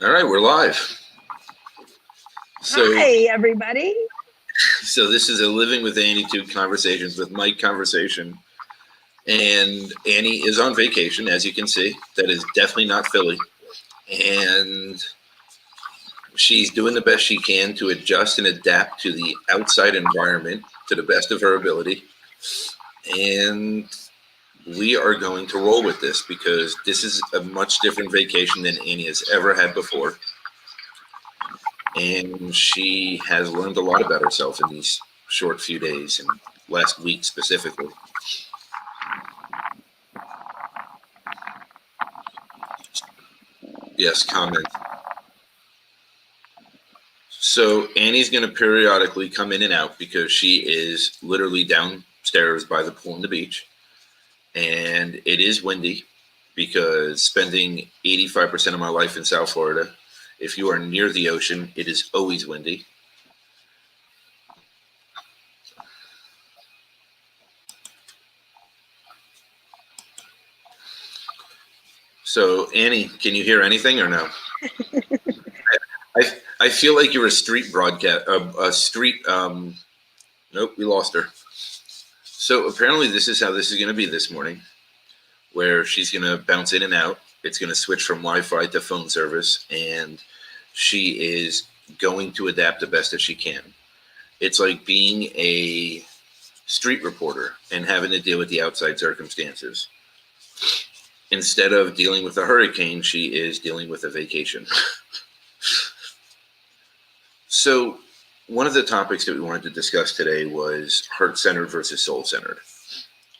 All right, we're live. Hi, everybody. So this is a Living with Annietude Conversations with Mike conversation. And Annie is on vacation, as you can see. That is definitely not Philly. And she's doing the best she can to adjust and adapt to the outside environment to the best of her ability. And we are going to roll with this because this is a much different vacation than Annie has ever had before. And she has learned a lot about herself in these short few days and last week specifically. Yes, comment. So Annie's going to periodically come in and out because she is literally downstairs by the pool and the beach. And it is windy because spending 85% of my life in South Florida, if you are near the ocean, it is always windy. So Annie, can you hear anything or no? I feel like you're a street broadcast, a street. Nope, we lost her. So apparently, this is how this is going to be this morning, where she's going to bounce in and out. It's going to switch from Wi-Fi to phone service, and she is going to adapt the best that she can. It's like being a street reporter and having to deal with the outside circumstances. Instead of dealing with a hurricane, she is dealing with a vacation. So one of the topics that we wanted to discuss today was heart-centered versus soul-centered.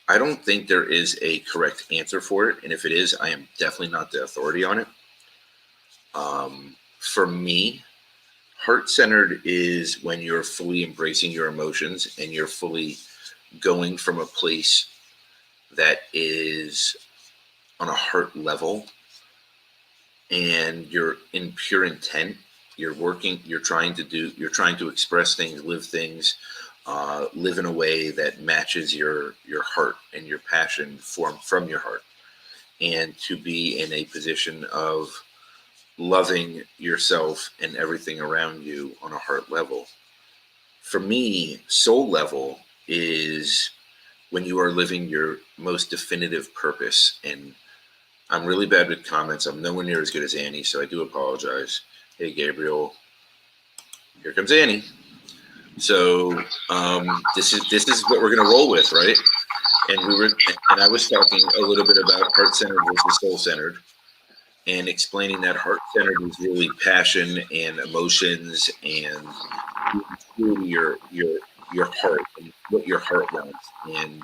I don't think there is a correct answer for it, and if it is, I am definitely not the authority on it. For me, heart-centered is when you're fully embracing your emotions and you're fully going from a place that is on a heart level and you're in pure intent. You're working, you're trying to express things, live things, live in a way that matches your heart and your passion from your heart, and to be in a position of loving yourself and everything around you on a heart level. For me, soul level is when you are living your most definitive purpose. And I'm really bad with comments. I'm nowhere near as good as Annie, so I do apologize. Hey, Gabriel. Here comes Annie. So this is what we're gonna roll with, right? And I was talking a little bit about heart-centered versus soul-centered, and explaining that heart-centered is really passion and emotions and your heart and what your heart wants and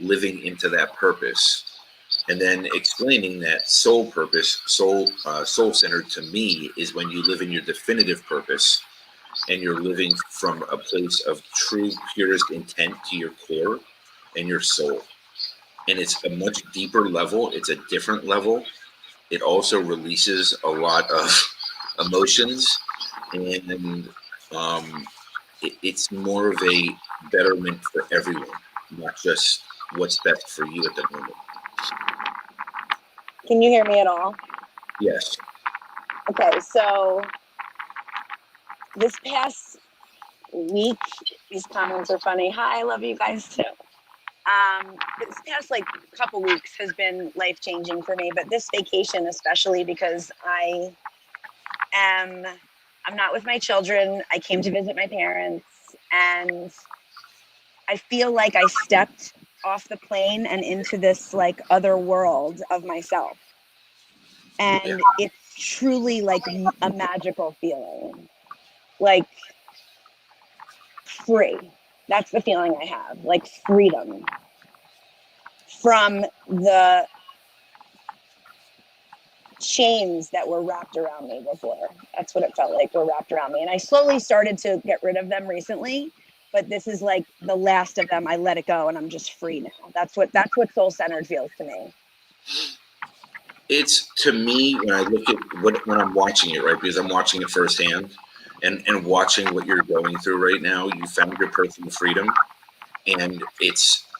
living into that purpose. And then explaining that soul-centered to me is when you live in your definitive purpose and you're living from a place of true purest intent to your core and your soul. And it's a much deeper level. It's a different level. It also releases a lot of emotions, and it's more of a betterment for everyone, not just what's best for you at the moment. Can you hear me at all? Yes. Okay, so this past week, these comments are funny. Hi, I love you guys too. This past couple weeks has been life changing for me, but this vacation especially because I'm not with my children. I came to visit my parents, and I feel like I stepped off the plane and into this other world of myself. And it's truly like a magical feeling, like free. That's the feeling I have, like freedom from the chains that were wrapped around me before. That's what it felt like, were wrapped around me. And I slowly started to get rid of them recently, but this is like the last of them. I let it go and I'm just free now. That's what soul-centered feels to me. It's, to me, when I look at when I'm watching it, right, because I'm watching it firsthand and watching what you're going through right now, you found your personal freedom, and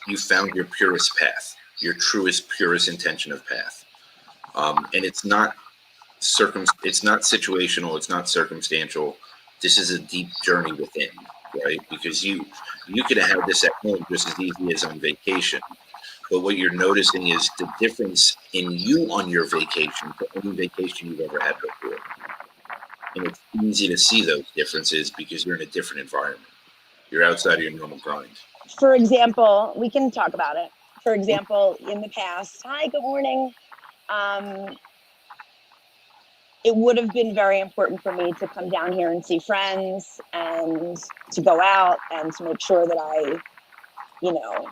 you found your purest path, your truest, purest intention of path. And it's not it's not situational, it's not circumstantial. This is a deep journey within, right? Because you could have had this at home just as easy as on vacation. But what you're noticing is the difference in you on your vacation to any vacation you've ever had before. And it's easy to see those differences because you're in a different environment. You're outside of your normal grind. For example, we can talk about it. For example, in the past, hi, good morning. It would have been very important for me to come down here and see friends and to go out and to make sure that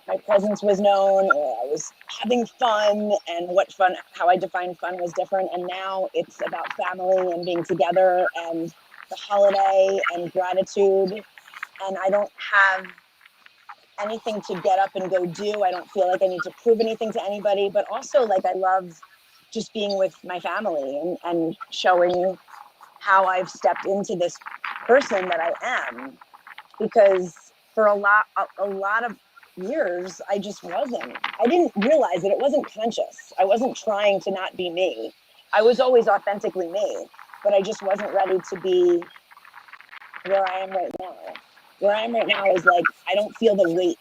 my presence was known, or I was having fun, and how I defined fun was different. And now it's about family and being together and the holiday and gratitude. And I don't have anything to get up and go do. I don't feel like I need to prove anything to anybody, but also like I love just being with my family and showing how I've stepped into this person that I am, because for a lot of years I just wasn't. I didn't realize it. It wasn't conscious. I wasn't trying to not be me. I was always authentically me, but I just wasn't ready to be where I am right now. Where I am right now is like I don't feel the weight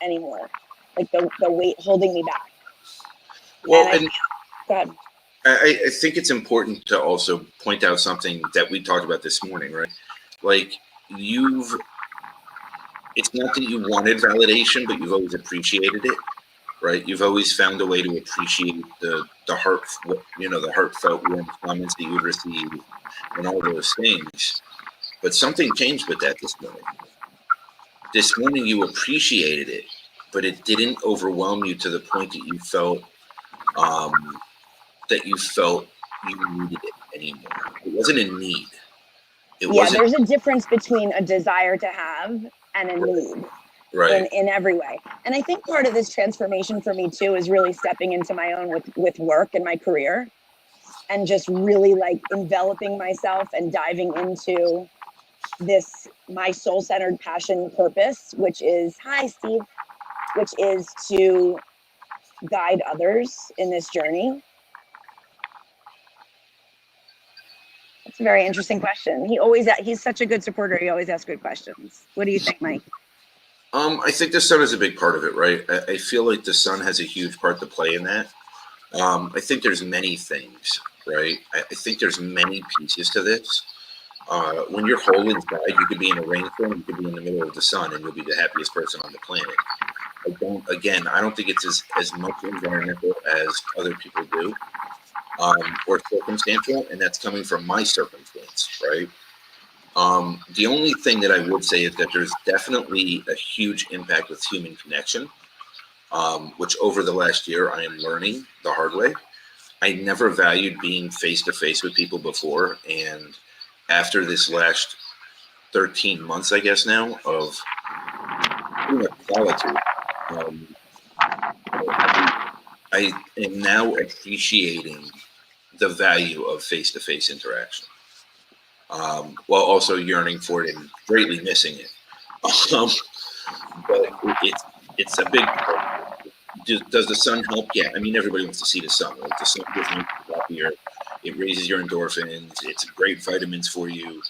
anymore, like the weight holding me back. Well, go ahead. I think it's important to also point out something that we talked about this morning, right? Like it's not that you wanted validation, but you've always appreciated it, right? You've always found a way to appreciate the heartfelt warm comments that you would receive and all those things. But something changed with that this morning. This morning you appreciated it, but it didn't overwhelm you to the point that you felt you needed it anymore. It wasn't a need. There's a difference between a desire to have and a need, right? In every way. And I think part of this transformation for me too is really stepping into my own with work and my career, and just really like enveloping myself and diving into this my soul-centered passion purpose, which is which is to guide others in this journey. That's a very interesting question. He's such a good supporter. He always asks good questions. What do you think, Mike? I think the sun is a big part of it, right? I feel like the sun has a huge part to play in that. I think there's many things, right? I think there's many pieces to this. When you're whole inside, you could be in a rainstorm, you could be in the middle of the sun, and you'll be the happiest person on the planet. I don't think it's as much environmental as other people do, or circumstantial, and that's coming from my circumstance, right? The only thing that I would say is that there's definitely a huge impact with human connection, which over the last year I am learning the hard way. I never valued being face-to-face with people before, and after this last 13 months, I guess now, of solitude, I am now appreciating the value of face-to-face interaction, while also yearning for it and greatly missing it. But it's a big part. Does the sun help? Yeah, I mean, everybody wants to see the sun. Right? The sun gives you happier. It raises your endorphins. It's great vitamins for you.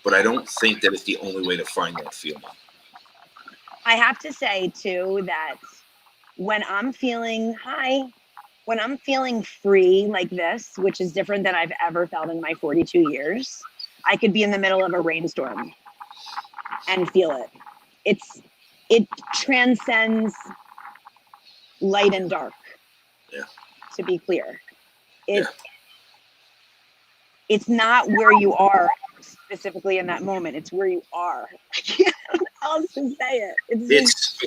But I don't think that it's the only way to find that feeling. I have to say, too, that when I'm feeling free like this, which is different than I've ever felt in my 42 years, I could be in the middle of a rainstorm and feel it. It transcends light and dark. Yeah. To be clear. It's not where you are specifically in that moment. It's where you are. I can't know how else to say it. It's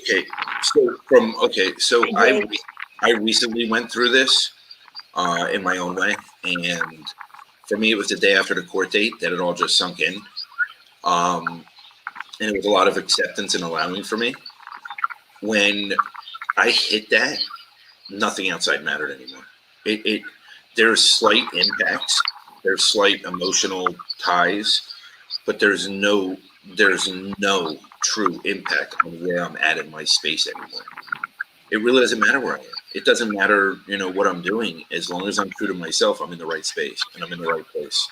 okay. So I recently went through this in my own way, and for me, it was the day after the court date that it all just sunk in, and it was a lot of acceptance and allowing for me. When I hit that, nothing outside mattered anymore. There's slight impacts, there's slight emotional ties, but there's no true impact on where I'm at in my space anymore. It really doesn't matter where I am. It doesn't matter, what I'm doing. As long as I'm true to myself, I'm in the right space and I'm in the right place.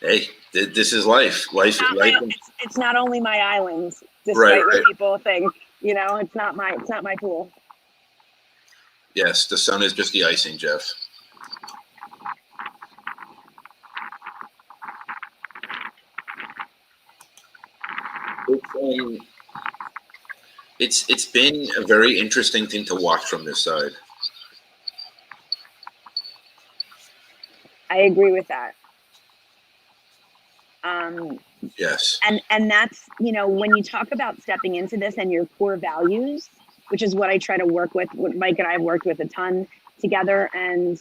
Hey, this is life. Life. It's not only my island, despite Right. what people think. It's not my pool. Yes, the sun is just the icing, Jeff. It's been a very interesting thing to watch from this side. I agree with that. Yes. And that's, when you talk about stepping into this and your core values, which is what I try to work with, what Mike and I have worked with a ton together, and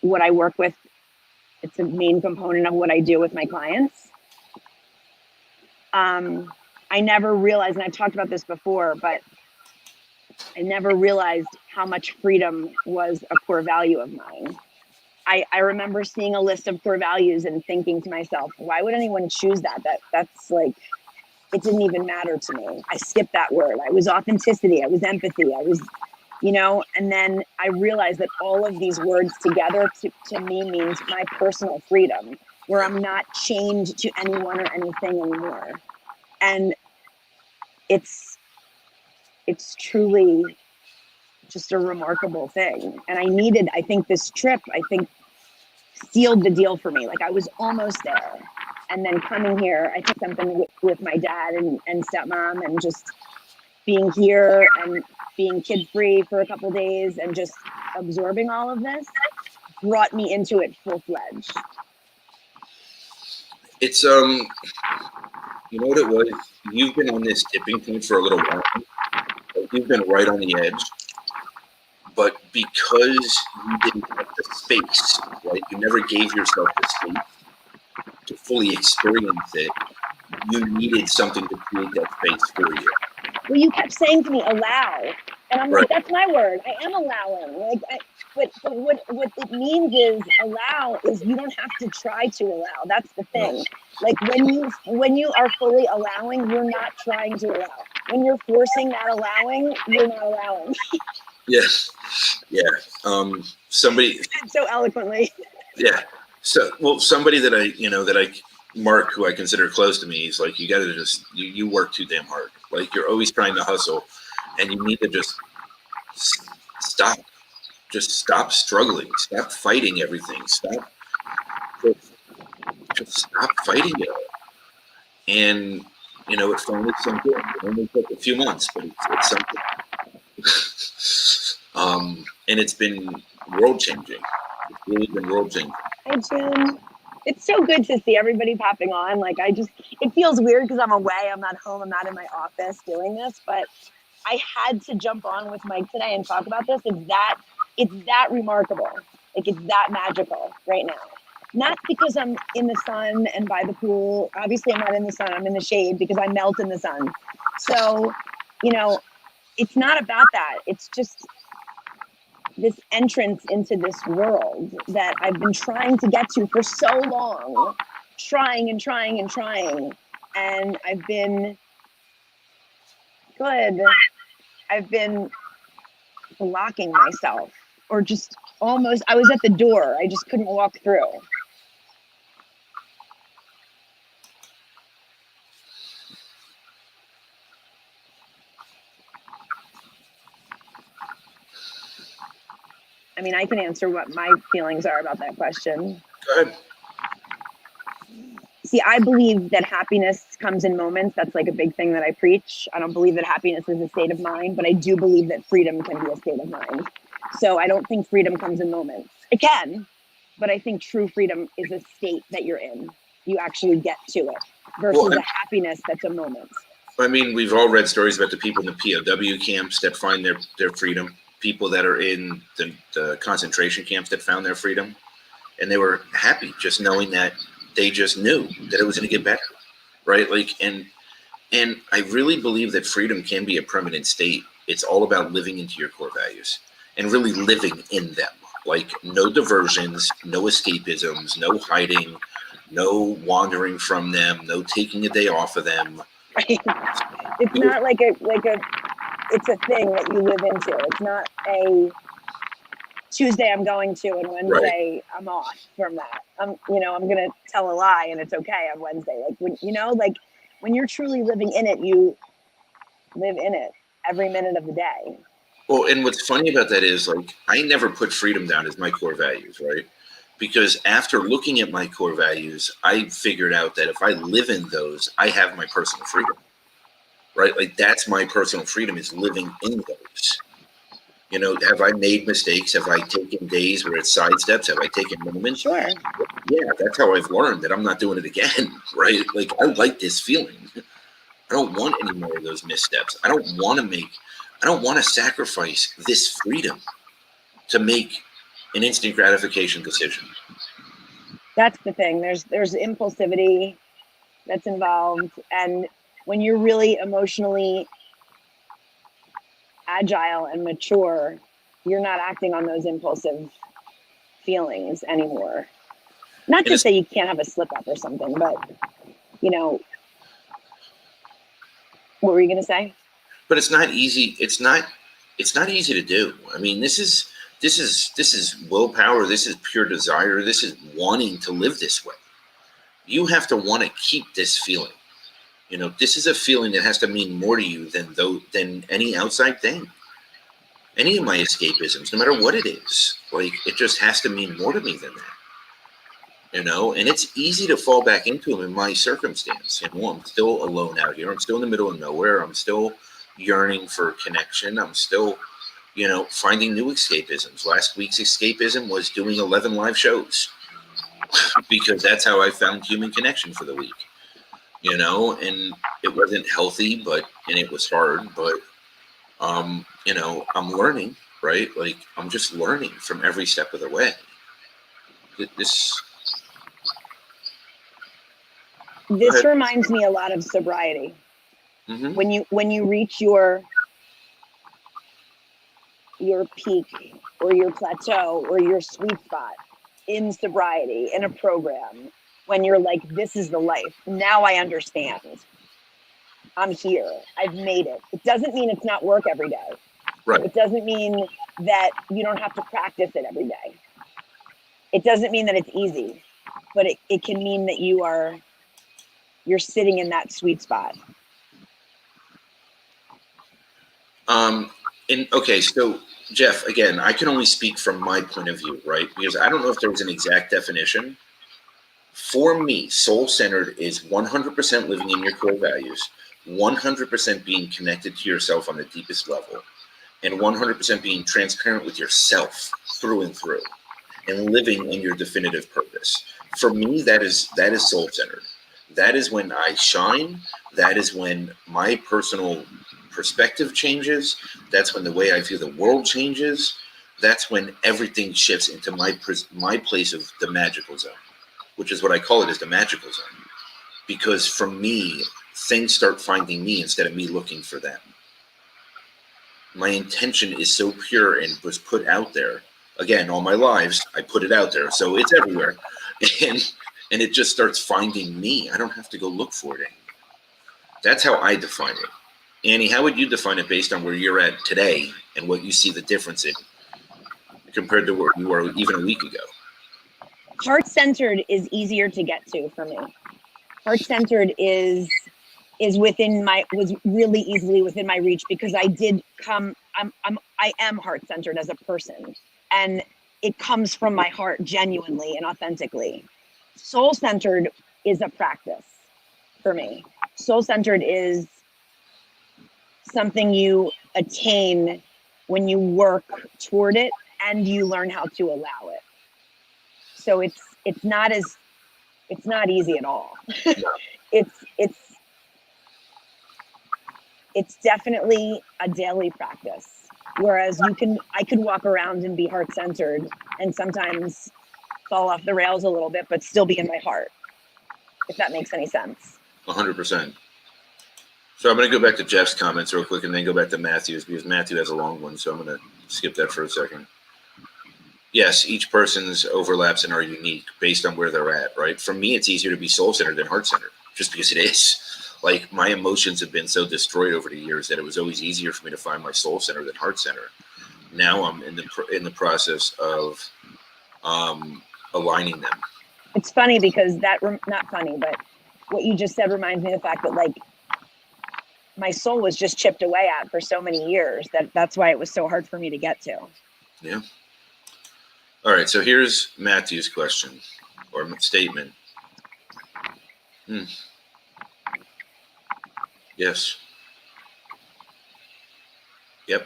what I work with, it's a main component of what I do with my clients. I never realized, and I've talked about this before, but I never realized how much freedom was a core value of mine. I remember seeing a list of core values and thinking to myself, why would anyone choose that? That's like, it didn't even matter to me. I skipped that word. I was authenticity. I was empathy. I was, and then I realized that all of these words together to me means my personal freedom, where I'm not chained to anyone or anything anymore. And it's truly just a remarkable thing. And I think this trip, sealed the deal for me. Like, I was almost there. And then coming here, I did something with my dad and stepmom, and just being here and being kid-free for a couple days and just absorbing all of this brought me into it full-fledged. It's, you know what it was? You've been on this tipping point for a little while. You've been right on the edge. But because you didn't have the space, right? You never gave yourself the space to fully experience it. You needed something to create that space for you. Well, you kept saying to me, allow. And I'm like, that's my word. I am allowing. But what it means is allow is you don't have to try to allow. That's the thing. No. Like when you are fully allowing, you're not trying to allow. When you're forcing that allowing, you're not allowing. Yes. Yeah. Somebody so eloquently. Yeah. So, somebody that Mark, who I consider close to me, he's like, you got to just, you work too damn hard. Like, you're always trying to hustle, and you need to just stop. Just stop struggling. Stop fighting everything. Just stop fighting it all. And, it finally sunk in. It only took a few months, but it's something. And it's been world-changing. It's really been world-changing. Hi, Jim. It's so good to see everybody popping on. Like, it feels weird because I'm away. I'm not home. I'm not in my office doing this, but I had to jump on with Mike today and talk about this. It's that remarkable. Like, it's that magical right now. Not because I'm in the sun and by the pool. Obviously, I'm not in the sun. I'm in the shade because I melt in the sun. So, it's not about that. It's just this entrance into this world that I've been trying to get to for so long, trying. And I've been blocking myself, or just almost, I was at the door. I just couldn't walk through. I mean, I can answer what my feelings are about that question. Go ahead. See, I believe that happiness comes in moments. That's like a big thing that I preach. I don't believe that happiness is a state of mind, but I do believe that freedom can be a state of mind. So I don't think freedom comes in moments. It can, but I think true freedom is a state that you're in. You actually get to it versus a happiness that's a moment. I mean, we've all read stories about the people in the POW camps that find their freedom. People that are in the concentration camps that found their freedom, and they were happy just knowing that they just knew that it was going to get better, right? Like, and I really believe that freedom can be a permanent state. It's all about living into your core values and really living in them. Like, no diversions, no escapisms, no hiding, no wandering from them, no taking a day off of them. Right? It's not like a it's a thing that you live into. It's not a Tuesday I'm going to and Wednesday I'm off from that. I'm gonna tell a lie and it's okay on Wednesday. Like when you're truly living in it, you live in it every minute of the day. Well, and what's funny about that is, like, I never put freedom down as my core values, right? Because after looking at my core values, I figured out that if I live in those, I have my personal freedom, right? Like, that's my personal freedom, is living in those. Have I made mistakes? Have I taken days where it's sidesteps? Have I taken moments? Sure. Yeah, that's how I've learned that I'm not doing it again, right? Like, I like this feeling. I don't want any more of those missteps. I don't want to sacrifice this freedom to make an instant gratification decision. That's the thing. There's impulsivity that's involved, and when you're really emotionally agile and mature, you're not acting on those impulsive feelings anymore. Not to say you can't have a slip up or something, but what were you going to say? But it's not easy. It's not easy to do. I mean, this is willpower. This is pure desire. This is wanting to live this way. You have to want to keep this feeling. This is a feeling that has to mean more to you than any outside thing. Any of my escapisms, no matter what it is, like, it just has to mean more to me than that. And it's easy to fall back into them in my circumstance. I'm still alone out here. I'm still in the middle of nowhere. I'm still yearning for connection. I'm still, finding new escapisms. Last week's escapism was doing 11 live shows because that's how I found human connection for the week. And it wasn't healthy, and it was hard, but, I'm learning, right? Like, I'm just learning from every step of the way. This reminds me a lot of sobriety. Mm-hmm. When you reach your peak or your plateau or your sweet spot in sobriety, in a program, when you're like, this is the life. Now I understand. I'm here. I've made it. It doesn't mean it's not work every day. Right. It doesn't mean that you don't have to practice it every day. It doesn't mean that it's easy, but it can mean that you're sitting in that sweet spot. Okay, so Jeff, again, I can only speak from my point of view, right? Because I don't know if there was an exact definition. For me, soul-centered is 100% living in your core values, 100% being connected to yourself on the deepest level, and 100% being transparent with yourself through and through, and living in your definitive purpose. For me, that is soul-centered. That is when I shine. That is when my personal perspective changes. That's when the way I view the world changes. That's when everything shifts into my place of the magical zone, which is what I call it, is the magical zone. Because for me, things start finding me instead of me looking for them. My intention is so pure and was put out there. Again, all my lives, I put it out there, so it's everywhere. And it just starts finding me. I don't have to go look for it anymore. That's how I define it. Annie, how would you define it based on where you're at today and what you see the difference in compared to where you were even a week ago? Heart-centered is easier to get to for me. Heart-centered was really easily within my reach because I am heart-centered as a person, and it comes from my heart genuinely and authentically. Soul-centered is a practice for me. Soul-centered is something you attain when you work toward it and you learn how to allow it. So it's not easy at all. It's definitely a daily practice. Whereas I could walk around and be heart-centered and sometimes fall off the rails a little bit, but still be in my heart, if that makes any sense. 100%. So I'm going to go back to Jeff's comments real quick and then go back to Matthew's because Matthew has a long one. So I'm going to skip that for a second. yes, each person's overlaps and are unique based on where they're at, right? For me, it's easier to be soul-centered than heart-centered, just because it is. Like, my emotions have been so destroyed over the years that it was always easier for me to find my soul center than heart center. Now I'm in the process of aligning them. It's funny because not funny, but what you just said reminds me of the fact that like my soul was just chipped away at for so many years that's why it was so hard for me to get to. Yeah. All right. So here's Matthew's question or statement. Yes. Yep.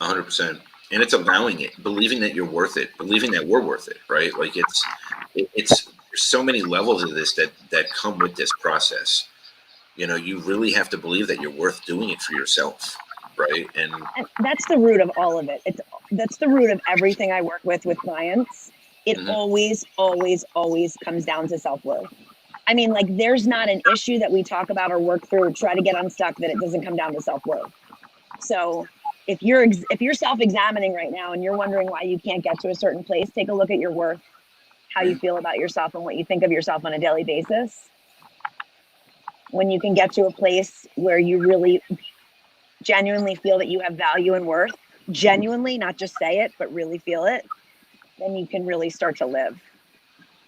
100%. And it's allowing it, believing that you're worth it, believing that we're worth it, right? Like it's there's so many levels of this that come with this process. You know, you really have to believe that you're worth doing it for yourself, right? And that's the root of all of it. That's the root of everything I work with clients. It always comes down to self-worth. I mean, like, there's not an issue that we talk about or work through or try to get unstuck that it doesn't come down to self-worth. So if you're self-examining right now and you're wondering why you can't get to a certain place, take a look at your worth, how you feel about yourself and what you think of yourself on a daily basis. When you can get to a place where you really genuinely feel that you have value and worth, genuinely, not just say it, but really feel it, then you can really start to live.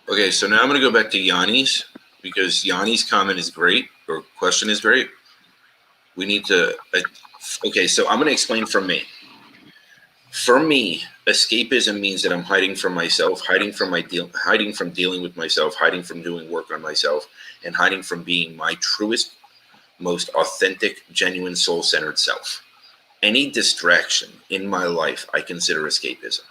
Okay, so now I'm going to go back to Yanni's because Yanni's comment is great, or question is great. We need to, okay, so I'm going to explain from me. For me, escapism means that I'm hiding from myself, hiding from dealing with myself, hiding from doing work on myself, and hiding from being my truest, most authentic, genuine, soul-centered self. Any distraction in my life, I consider escapism.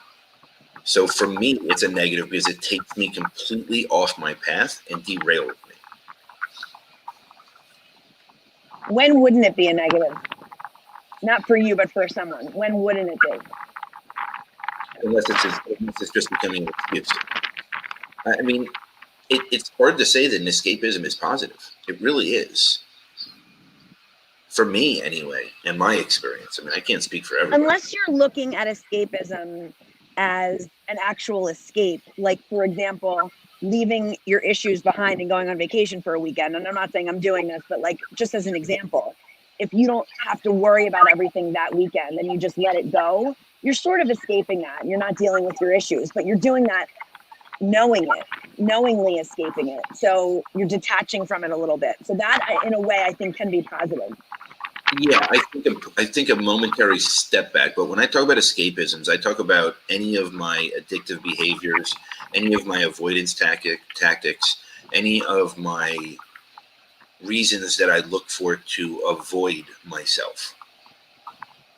So for me, it's a negative because it takes me completely off my path and derails me. When wouldn't it be a negative? Not for you, but for someone. When wouldn't it be? Unless it's just becoming an excuse. I mean, it's hard to say that an escapism is positive. It really is. For me, anyway, in my experience. I mean, I can't speak for everybody. Unless you're looking at escapism as an actual escape, like, for example, leaving your issues behind and going on vacation for a weekend. And I'm not saying I'm doing this, but like, just as an example, if you don't have to worry about everything that weekend and you just let it go, you're sort of escaping that. You're not dealing with your issues, but you're doing that knowingly escaping it. So you're detaching from it a little bit. So that, in a way, I think can be positive. Yeah, I think a momentary step back. But when I talk about escapisms, I talk about any of my addictive behaviors, any of my avoidance tactics, any of my reasons that I look for to avoid myself.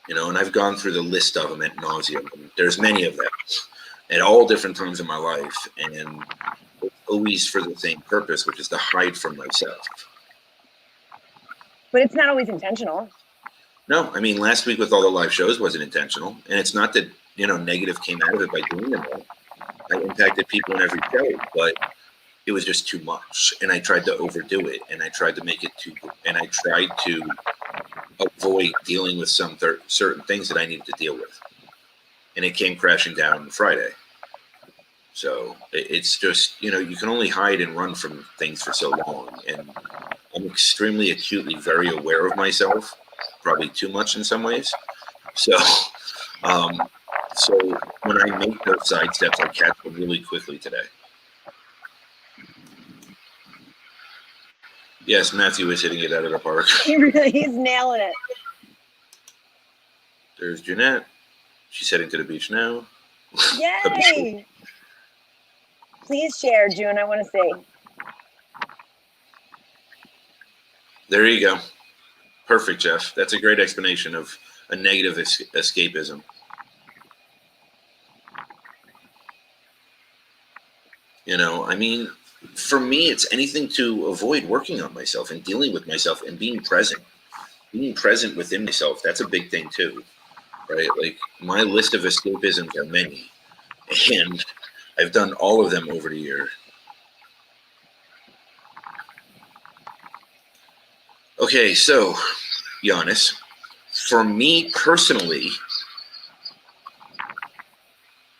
You know, and I've gone through the list of them at nauseum. There's many of them at all different times in my life, and always for the same purpose, which is to hide from myself. But it's not always intentional. No, I mean, last week with all the live shows wasn't intentional. And it's not that, you know, negative came out of it by doing them all. I impacted people in every show, but it was just too much. And I tried to overdo it. And I tried to make it and I tried to avoid dealing with some certain things that I needed to deal with. And it came crashing down on Friday. So it's just, you know, you can only hide and run from things for so long. And I'm extremely acutely very aware of myself, probably too much in some ways. So when I make those side steps, I catch them really quickly today. Yes, Matthew is hitting it out of the park. He's nailing it. There's Jeanette. She's heading to the beach now. Yay! Please share, June. I want to see. There you go. Perfect, Jeff. That's a great explanation of a negative escapism. You know, I mean, for me, it's anything to avoid working on myself and dealing with myself and being present. Being present within myself, that's a big thing too, right? Like, my list of escapisms are many, and I've done all of them over the year. Okay, so, Giannis, for me personally,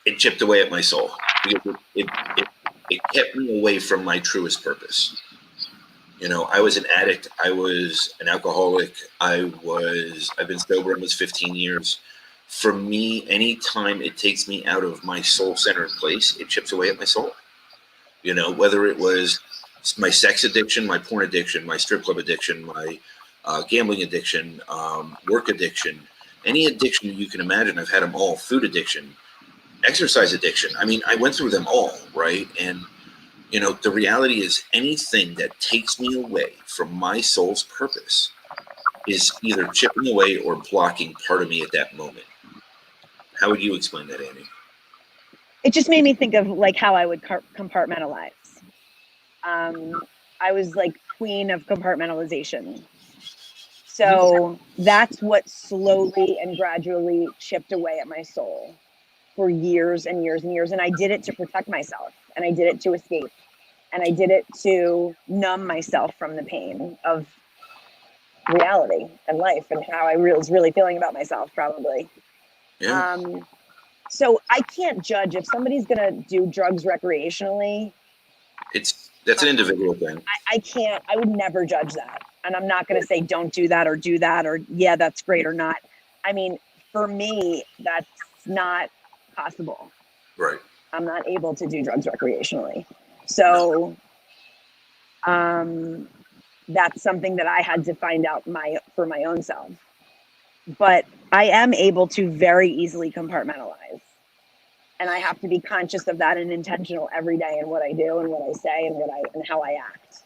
it chipped away at my soul because it kept me away from my truest purpose. I was an addict. I was an alcoholic. I've been sober almost 15 years. For me, anytime it takes me out of my soul-centered place, it chips away at my soul. Whether it was my sex addiction, my porn addiction, my strip club addiction, my gambling addiction, work addiction, any addiction you can imagine, I've had them all. Food addiction, exercise addiction. I mean, I went through them all, right? And the reality is anything that takes me away from my soul's purpose is either chipping away or blocking part of me at that moment. How would you explain that, Annie? It just made me think of like how I would compartmentalize. I was like queen of compartmentalization. So that's what slowly and gradually chipped away at my soul for years and years and years. And I did it to protect myself, and I did it to escape, and I did it to numb myself from the pain of reality and life and how I was really feeling about myself, probably. Yeah. So I can't judge if somebody's going to do drugs recreationally. That's an individual thing. I would never judge that. And I'm not going to say don't do that, or yeah, that's great or not. I mean, for me, that's not possible. Right. I'm not able to do drugs recreationally. So that's something that I had to find out for my own self. But I am able to very easily compartmentalize. And I have to be conscious of that and intentional every day in what I do and what I say and how I act.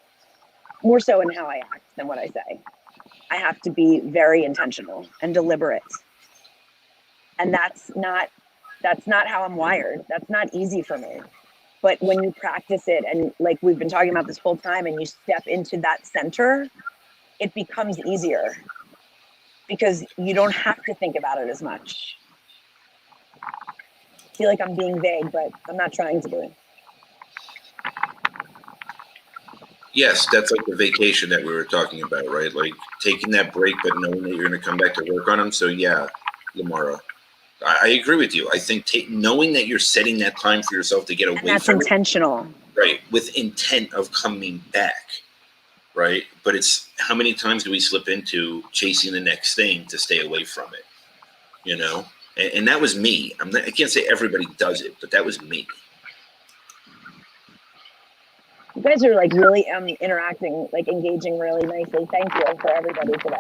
More so in how I act than what I say. I have to be very intentional and deliberate. And that's not how I'm wired. That's not easy for me. But when you practice it, and like we've been talking about this whole time, and you step into that center, it becomes easier because you don't have to think about it as much. I feel like I'm being vague, but I'm not trying to be. Yes, that's like the vacation that we were talking about, right? Like taking that break, but knowing that you're going to come back to work on them. So yeah, Lamara, I agree with you. I think knowing that you're setting that time for yourself to get away from it. That's intentional. Right, with intent of coming back, right? But it's how many times do we slip into chasing the next thing to stay away from it, And that was me. I can't say everybody does it, but that was me. You guys are like really interacting, like engaging really nicely. Thank you for everybody today.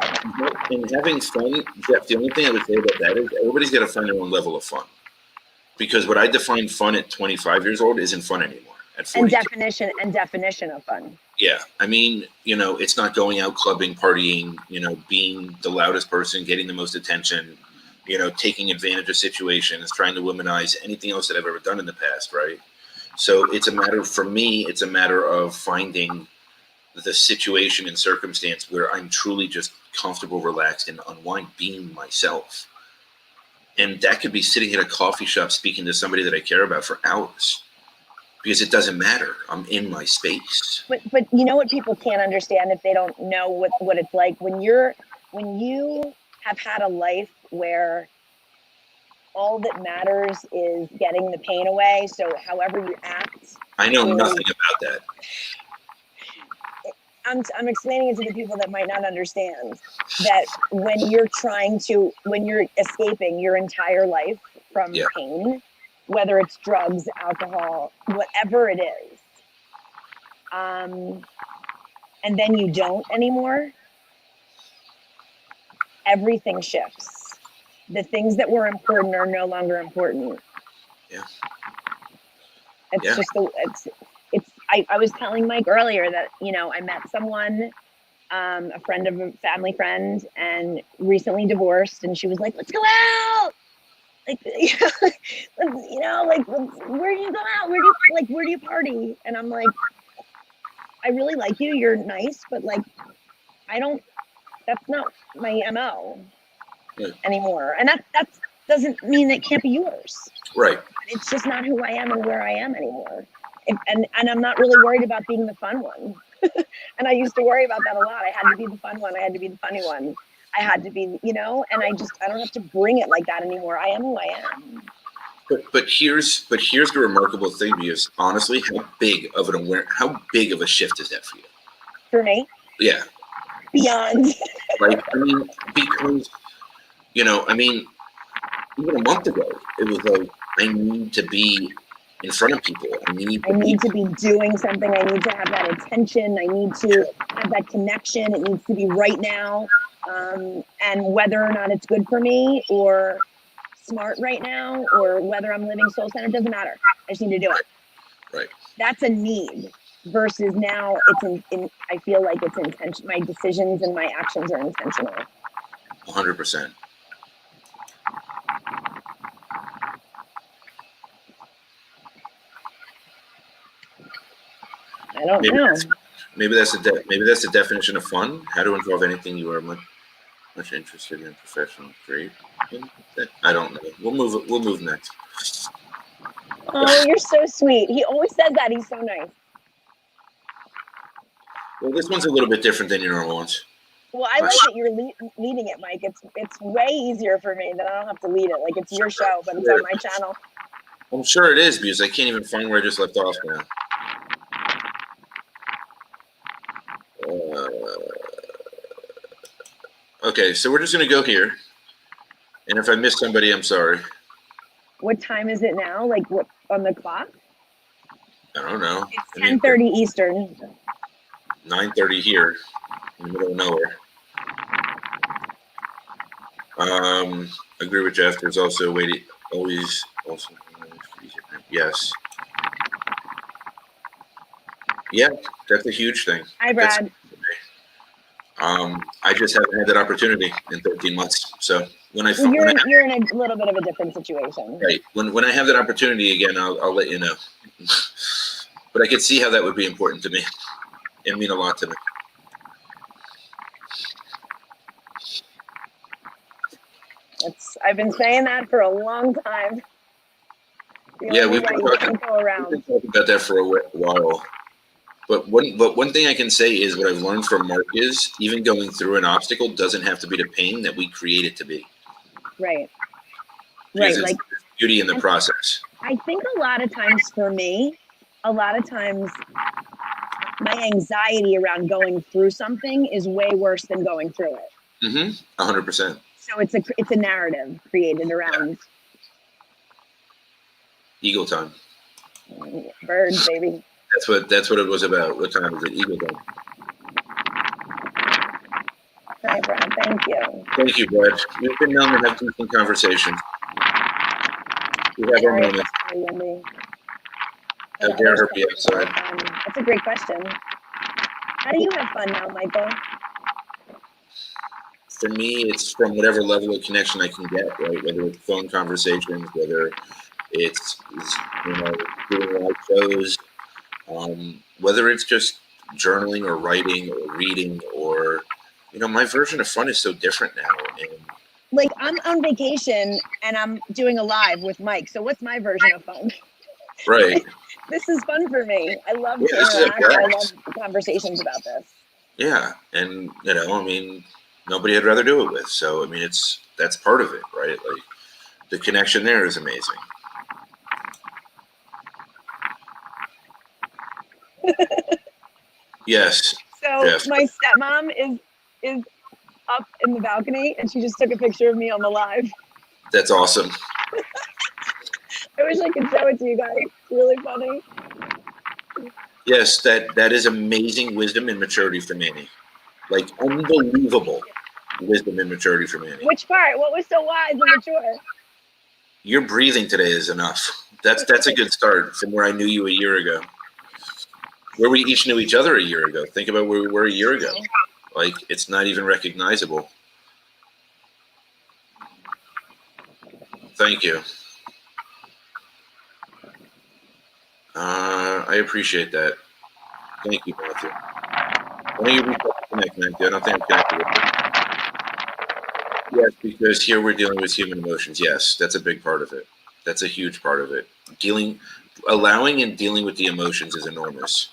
And having fun, Jeff, the only thing I would say about that is everybody's got to find their own level of fun. Because what I define fun at 25 years old isn't fun anymore. At 42. And definition of fun. Yeah. I mean, it's not going out clubbing, partying, being the loudest person, getting the most attention, taking advantage of situations, trying to womanize, anything else that I've ever done in the past, right? So for me, it's a matter of finding the situation and circumstance where I'm truly just comfortable, relaxed, and unwind, being myself. And that could be sitting at a coffee shop speaking to somebody that I care about for hours. Because it doesn't matter. I'm in my space. But you know what people can't understand if they don't know what it's like when you have had a life where all that matters is getting the pain away. So however you act. I know nothing about that. I'm explaining it to the people that might not understand that when you're escaping your entire life from pain, whether it's drugs, alcohol, whatever it is, and then you don't anymore, everything shifts. The things that were important are no longer important. Yeah. I was telling Mike earlier that, I met someone, a friend of a family friend, and recently divorced, and she was like, let's go out. Like, where do you go out? Where do you party? And I'm like, I really like you. You're nice, but like, that's not my MO anymore. And that doesn't mean it can't be yours. Right. It's just not who I am and where I am anymore. And I'm not really worried about being the fun one. And I used to worry about that a lot. I had to be the fun one. I had to be the funny one. I had to be, and I don't have to bring it like that anymore. I am who I am. But here's the remarkable thing, because honestly, how big of a shift is that for you? For me, Yeah. beyond. Like, I mean, because, I mean, even a month ago, it was like, I need to be in front of people. I need to be doing something. I need to have that attention. I need to have that connection. It needs to be right now. And whether or not it's good for me or smart right now, or whether I'm living soul centered, doesn't matter. I just need to do it. Right. That's a need. Versus now, it's I feel like it's intention. My decisions and my actions are intentional. 100%. I don't know. Maybe that's the definition of fun. How to involve anything you are much interested in professional. Great. I don't know. We'll move next. Oh, you're so sweet. He always says that. He's so nice. Well, this one's a little bit different than your normal ones. Well, I like that you're leading it, Mike. It's way easier for me that I don't have to lead it. Like, it's your show, but it's on my channel. I'm sure it is, because I can't even find where I just left off now. Okay, so we're just going to go here. And if I miss somebody, I'm sorry. What time is it now? Like, what on the clock? I don't know. It's 10:30 Eastern. 9:30 here, in the middle of nowhere. Agree with Jeff. There's also a way to always also. Yes. Yeah, that's a huge thing. Hi, Brad. I just haven't had that opportunity in 13 months. So when you're in a little bit of a different situation. Right. When I have that opportunity again, I'll let you know. But I could see how that would be important to me. It mean a lot to me. I've been saying that for a long time. Yeah, we've been talking about that for a while. But one thing I can say is what I've learned from Mark is even going through an obstacle doesn't have to be the pain that we create it to be. Right. Right. Like beauty in the process. I think a lot of times for me, my anxiety around going through something is way worse than going through it. 100%. So it's a narrative created around Eagle time. Birds, baby. That's what it was about. What time is it? Eagle time. Hi, Brad. Thank you. Thank you, Brad. We've been known to have decent conversations. We have our moments. How dare her be outside? That's a great question. How do you have fun now, Michael? For me, it's from whatever level of connection I can get, right? Whether it's phone conversations, whether it's doing live shows, whether it's just journaling or writing or reading, or my version of fun is so different now. And like, I'm on vacation and I'm doing a live with Mike. So what's my version of fun? Right. This is fun for me. I love to interact. I love conversations about this. Yeah, and nobody I'd rather do it with. So that's part of it, right? Like the connection there is amazing. Yes. So Jeff. My stepmom is up in the balcony, and she just took a picture of me on the live. That's awesome. I wish I could show it to you guys. It's really funny. Yes, that is amazing wisdom and maturity from Annie. Like unbelievable wisdom and maturity from Annie. Which part? What was so wise and mature? Your breathing today is enough. That's a good start from where I knew you a year ago. Where we each knew each other a year ago. Think about where we were a year ago. Like, it's not even recognizable. Thank you. I appreciate that. Thank you, Matthew. Why don't you reach out to connect, Matthew? I don't think I'm connected with you. Yes, because here we're dealing with human emotions. Yes, that's a big part of it. That's a huge part of it. Allowing and dealing with the emotions is enormous.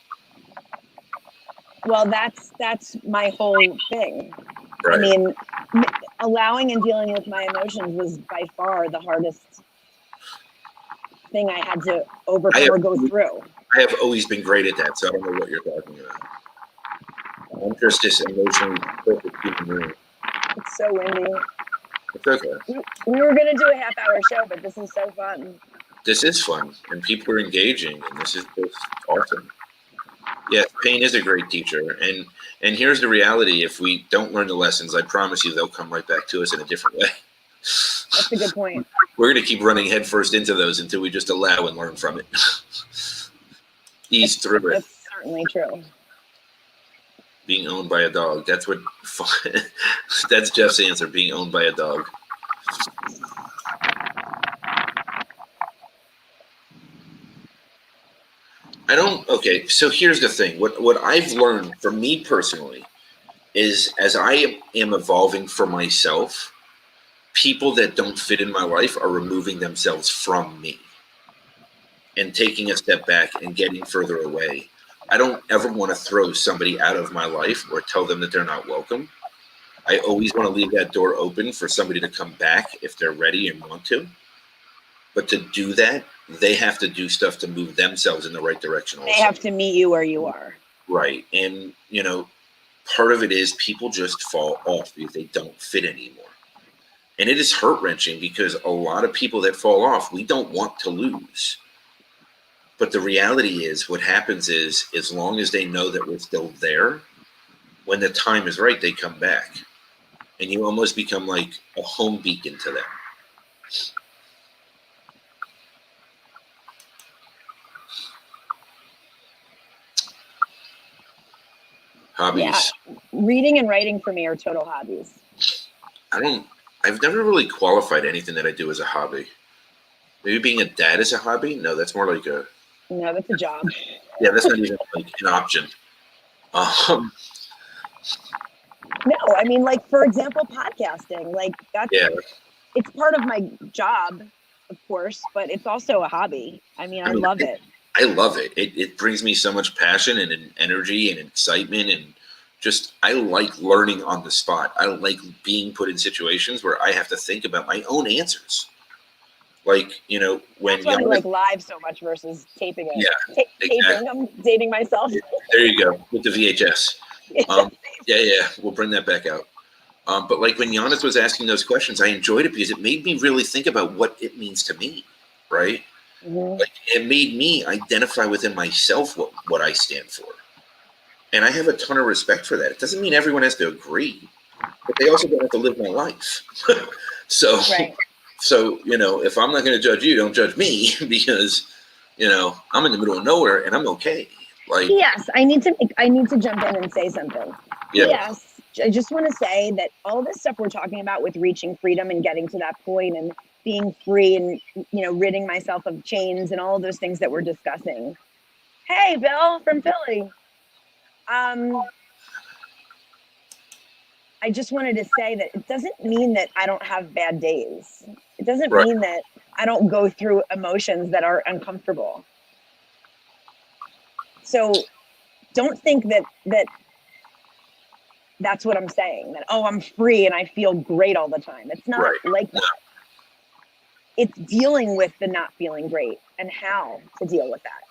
Well, that's my whole thing. Right. I mean, allowing and dealing with my emotions was by far the hardest thing I had to I overcome have, or go through. I have always been great at that, so I don't know what you're talking about. I'm just this emotionally perfect human being. It's so windy. It's okay. We were gonna do a half-hour show, but this is so fun. This is fun, and people are engaging, and this is just awesome. Yes, pain is a great teacher, and here's the reality: if we don't learn the lessons, I promise you, they'll come right back to us in a different way. That's a good point. We're going to keep running headfirst into those until we just allow and learn from it. Ease through it. That's certainly true. Being owned by a dog. That's what. That's Jeff's answer. Being owned by a dog. I don't. Okay, so here's the thing. What I've learned for me personally is as I am evolving for myself, people that don't fit in my life are removing themselves from me and taking a step back and getting further away. I don't ever want to throw somebody out of my life or tell them that they're not welcome. I always want to leave that door open for somebody to come back if they're ready and want to. But to do that, they have to do stuff to move themselves in the right direction also. They have to meet you where you are. Right. And, part of it is people just fall off because they don't fit anymore. And it is heart-wrenching because a lot of people that fall off, we don't want to lose. But the reality is what happens is as long as they know that we're still there, when the time is right, they come back. And you almost become like a home beacon to them. Hobbies. Yeah, reading and writing for me are total hobbies. I've never really qualified anything that I do as a hobby. Maybe being a dad is a hobby? No, that's more like a... No, that's a job. Yeah, that's not even like an option. No, I mean, like, for example, podcasting. Like, it's part of my job, of course, but it's also a hobby. I mean, I love it. I love it. It brings me so much passion and energy and excitement and just I like learning on the spot. I like being put in situations where I have to think about my own answers. Like, when that's why I like live so much versus taping it. Yeah, taping. Exactly. I'm dating myself. There you go with the VHS. Yeah, we'll bring that back out. But like when Giannis was asking those questions, I enjoyed it because it made me really think about what it means to me, right? Mm-hmm. Like it made me identify within myself what I stand for. And I have a ton of respect for that. It doesn't mean everyone has to agree, but they also don't have to live my life. So, right. So, if I'm not going to judge you, don't judge me because, I'm in the middle of nowhere and I'm okay. Like, yes, I need to jump in and say something. Yeah. Yes, I just want to say that all this stuff we're talking about with reaching freedom and getting to that point and being free and, ridding myself of chains and all of those things that we're discussing. Hey, Bill from Philly. I just wanted to say that it doesn't mean that I don't have bad days. It doesn't Right. mean that I don't go through emotions that are uncomfortable. So don't think that that's what I'm saying, that, oh, I'm free and I feel great all the time. It's not like that. It's dealing with the not feeling great and how to deal with that.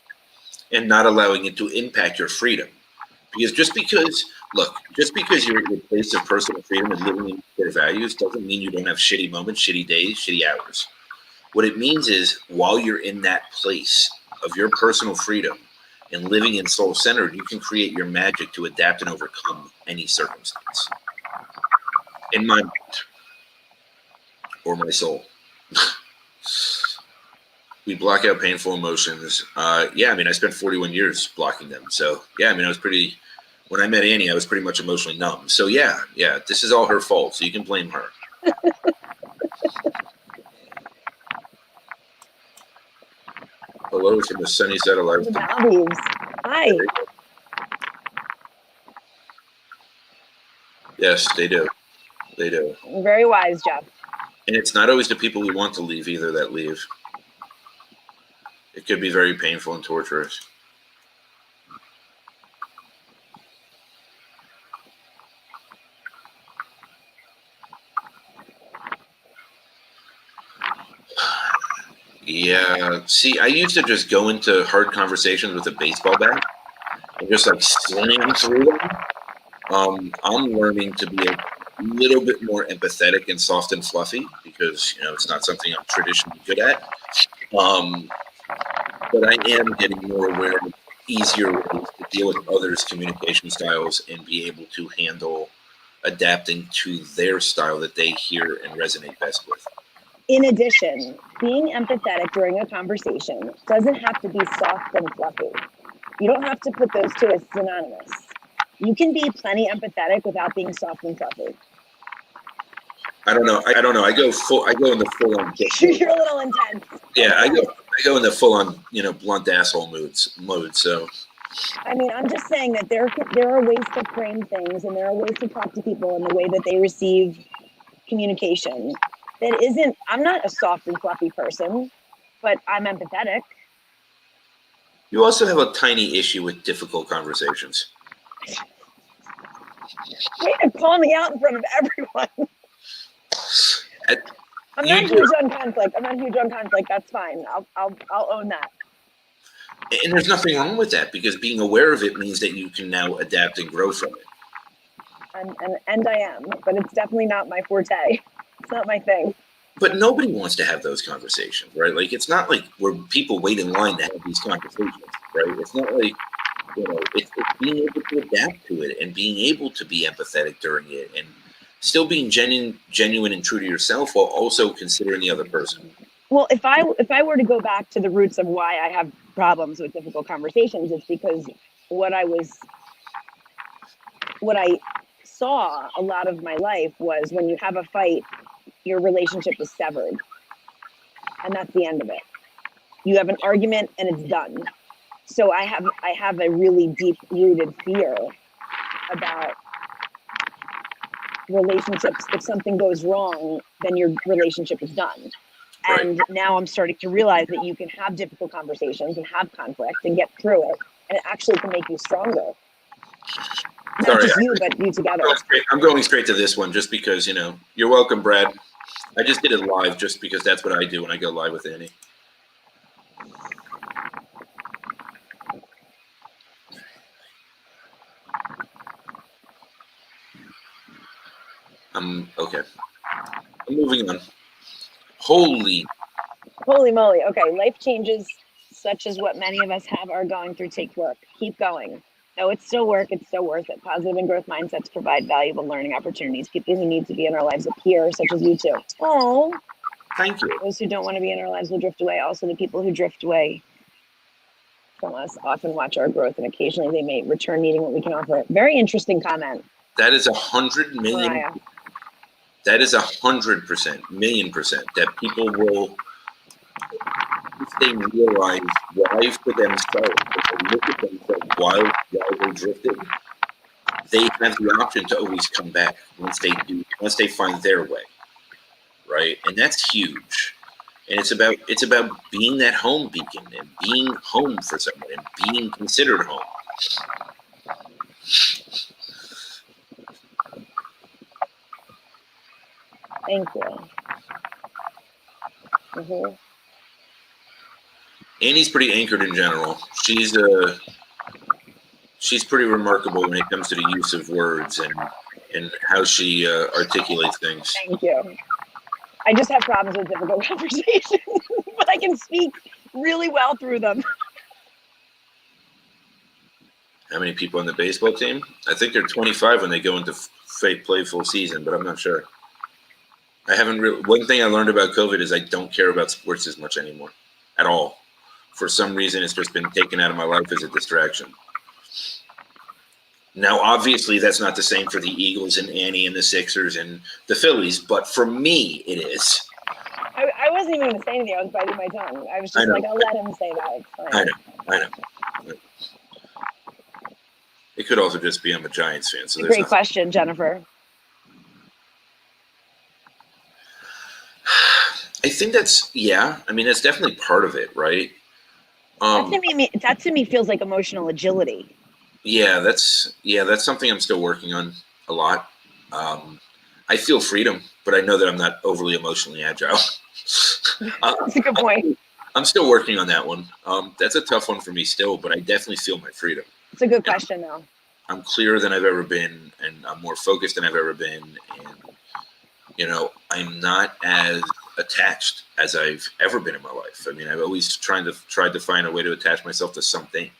And not allowing it to impact your freedom. Because just because you're in a place of personal freedom and living in your values doesn't mean you don't have shitty moments, shitty days, shitty hours. What it means is while you're in that place of your personal freedom and living in soul-centered, you can create your magic to adapt and overcome any circumstance. In my mind or my soul. We block out painful emotions. I spent 41 years blocking them. So, when I met Annie, I was pretty much emotionally numb. So, this is all her fault. So you can blame her. Hello from the sunny side of life. Hi. Yes, they do. They do. Very wise, Jeff. And it's not always the people we want to leave either that leave. It could be very painful and torturous. Yeah. See, I used to just go into hard conversations with a baseball bat and just like slam through them. I'm learning to be a little bit more empathetic and soft and fluffy because it's not something I'm traditionally good at. Um, but I am getting more aware of easier ways to deal with others' communication styles and be able to handle adapting to their style that they hear and resonate best with. In addition, being empathetic during a conversation doesn't have to be soft and fluffy. You don't have to put those two as synonymous. You can be plenty empathetic without being soft and fluffy. I don't know. I don't know. I go in the full on. You're a little intense. Yeah, I go in the full on, blunt asshole mode. So. I mean, I'm just saying that there are ways to frame things, and there are ways to talk to people in the way that they receive communication. That isn't. I'm not a soft and fluffy person, but I'm empathetic. You also have a tiny issue with difficult conversations. Way to call me out in front of everyone. I'm not huge on conflict. That's fine. I'll own that. And there's nothing wrong with that because being aware of it means that you can now adapt and grow from it. And I am, but it's definitely not my forte. It's not my thing. But nobody wants to have those conversations, right? Like, it's not like where people wait in line to have these conversations, right? It's not like, it's being able to adapt to it and being able to be empathetic during it and still being genuine and true to yourself while also considering the other person. Well, if I were to go back to the roots of why I have problems with difficult conversations, it's because what I saw a lot of my life was when you have a fight, your relationship is severed. And that's the end of it. You have an argument and it's done. So I have a really deep rooted fear about relationships. If something goes wrong, then your relationship is done. Right. And now I'm starting to realize that you can have difficult conversations and have conflict and get through it. And it actually can make you stronger. Not just you, but you together. I'm going straight to this one just because, you're welcome, Brad. I just did it live just because that's what I do when I go live with Annie. Okay. I'm moving on. Holy moly. Okay, life changes such as what many of us are going through take work. Keep going. No, it's still work. It's still worth it. Positive and growth mindsets provide valuable learning opportunities. People who need to be in our lives appear, such as you two. Oh, thank you. Those who don't want to be in our lives will drift away. Also, the people who drift away from us often watch our growth, and occasionally they may return needing what we can offer. Very interesting comment. That is 100 million. Mariah. That is 100%, million% that people will, if they realize why for themselves, if they look at themselves while they drifted, they have the option to always come back once they find their way, right? And that's huge. And it's about being that home beacon and being home for someone and being considered home. Thank you. Mm-hmm. Annie's pretty anchored in general. She's pretty remarkable when it comes to the use of words and how she articulates things. Thank you. I just have problems with difficult conversations, but I can speak really well through them. How many people on the baseball team? I think they're 25 when they go into play full season, but I'm not sure. One thing I learned about COVID is I don't care about sports as much anymore, at all. For some reason, it's just been taken out of my life as a distraction. Now, obviously, that's not the same for the Eagles and Annie and the Sixers and the Phillies, but for me, it is. I wasn't even going to say anything. I was biting my tongue. I was just like, I'll let him say that. It's fine. I know. It could also just be I'm a Giants fan. So great question, Jennifer. I think that's definitely part of it, right? That to me feels like emotional agility. Yeah, that's something I'm still working on a lot. I feel freedom, but I know that I'm not overly emotionally agile. That's a good point. I'm still working on that one. That's a tough one for me still, but I definitely feel my freedom. It's a good question, though. I'm clearer than I've ever been, and I'm more focused than I've ever been. And, you know, I'm not as attached as I've ever been in my life. I mean, I've always tried to find a way to attach myself to something,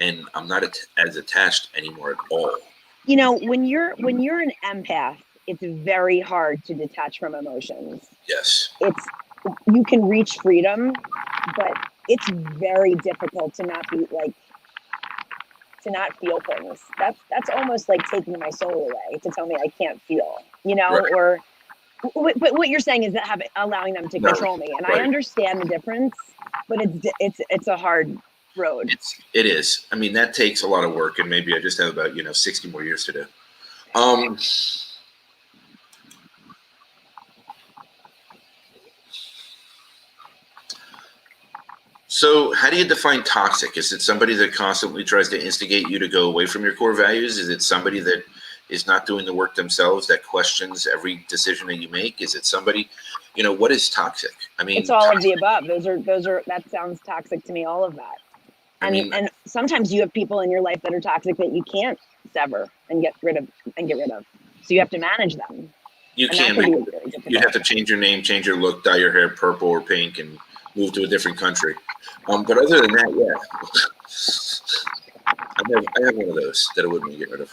and I'm not as attached anymore at all. You know, when you're an empath, it's very hard to detach from emotions. Yes. You can reach freedom, but it's very difficult to not be like to not feel things. That's almost like taking my soul away to tell me I can't feel, you know, Right. or but what you're saying is that allowing them to No, control me, and right. I understand the difference, but it's a hard road. It is. I mean, that takes a lot of work, and maybe I just have about 60 more years to do. So, how do you define toxic? Is it somebody that constantly tries to instigate you to go away from your core values? Is it somebody that is not doing the work themselves, that questions every decision that you make? Is it somebody, what is toxic? I mean, it's all of the above. Those are that sounds toxic to me, all of that. And sometimes you have people in your life that are toxic that you can't sever and get rid of. So you have to manage them. You can't. You have to change your name, change your look, dye your hair purple or pink, and move to a different country. But other than that, yeah, I have one of those that I wouldn't get rid of.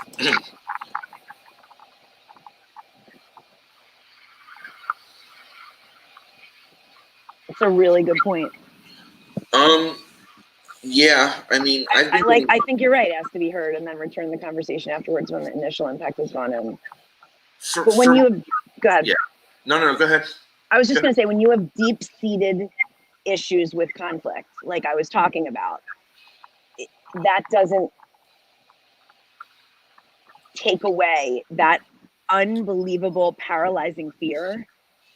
That's a really good point. Yeah, I mean, I think you're right. It has to be heard and then return the conversation afterwards when the initial impact is gone in. But when you have, go ahead. Yeah. No, go ahead. I was just going to say, when you have deep-seated issues with conflict, like I was talking about, that doesn't take away that unbelievable paralyzing fear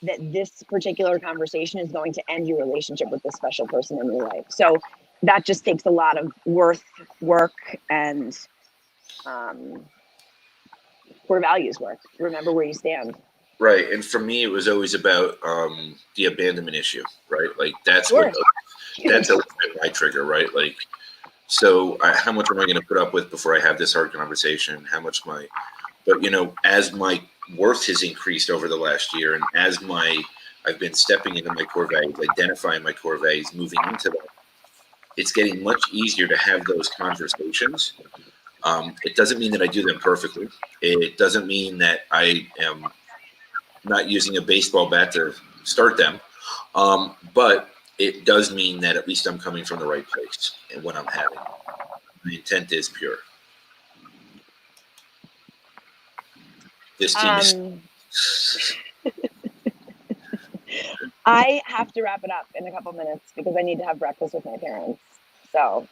that this particular conversation is going to end your relationship with this special person in your life. So that just takes a lot of work and core values work. Remember where you stand. Right. And for me, it was always about the abandonment issue, right? Like that's Sure. that's always been my trigger, right? Like, so how much am I going to put up with before I have this hard conversation? But as my worth has increased over the last year, and as I've been stepping into my core values, identifying my core values, moving into that, it's getting much easier to have those conversations. It doesn't mean that I do them perfectly. It doesn't mean that I am not using a baseball bat to start them. But it does mean that at least I'm coming from the right place and what I'm having. The intent is pure. This team is. I have to wrap it up in a couple minutes because I need to have breakfast with my parents. So,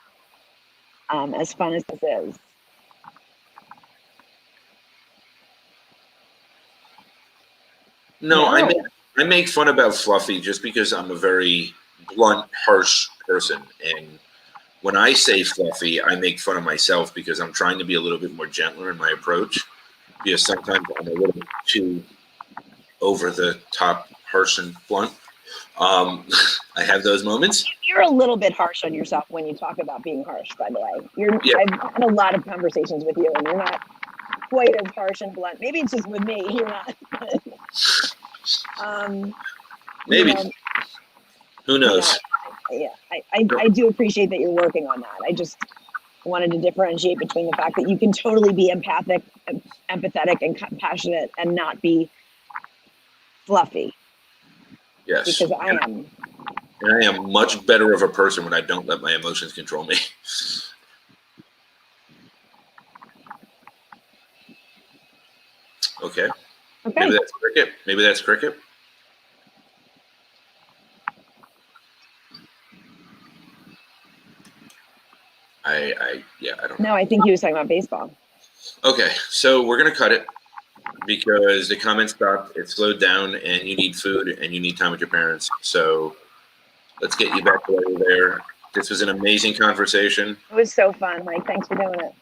as fun as this is. No, I make fun about Fluffy just because I'm a very blunt, harsh person. And when I say Fluffy, I make fun of myself because I'm trying to be a little bit more gentler in my approach. Because sometimes I'm a little bit too over the top, harsh and blunt. I have those moments. You're a little bit harsh on yourself when you talk about being harsh, by the way. I've had a lot of conversations with you, and you're not quite as harsh and blunt. Maybe it's just with me. You're not. Maybe. Who knows? I do appreciate that you're working on that. I just wanted to differentiate between the fact that you can totally be empathetic and compassionate and not be fluffy. Yes. Because I am. And I am much better of a person when I don't let my emotions control me. Okay. Maybe that's cricket. I don't know. No, I think he was talking about baseball. Okay, so we're gonna cut it because the comment stopped, it slowed down, and you need food and you need time with your parents. So let's get you back to where you're there. This was an amazing conversation. It was so fun, Mike. Thanks for doing it.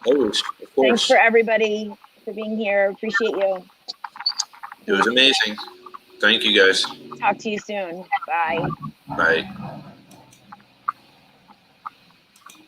Always, of course. Thanks for everybody for being here. Appreciate you. It was amazing. Thank you, guys. Talk to you soon. Bye. Bye.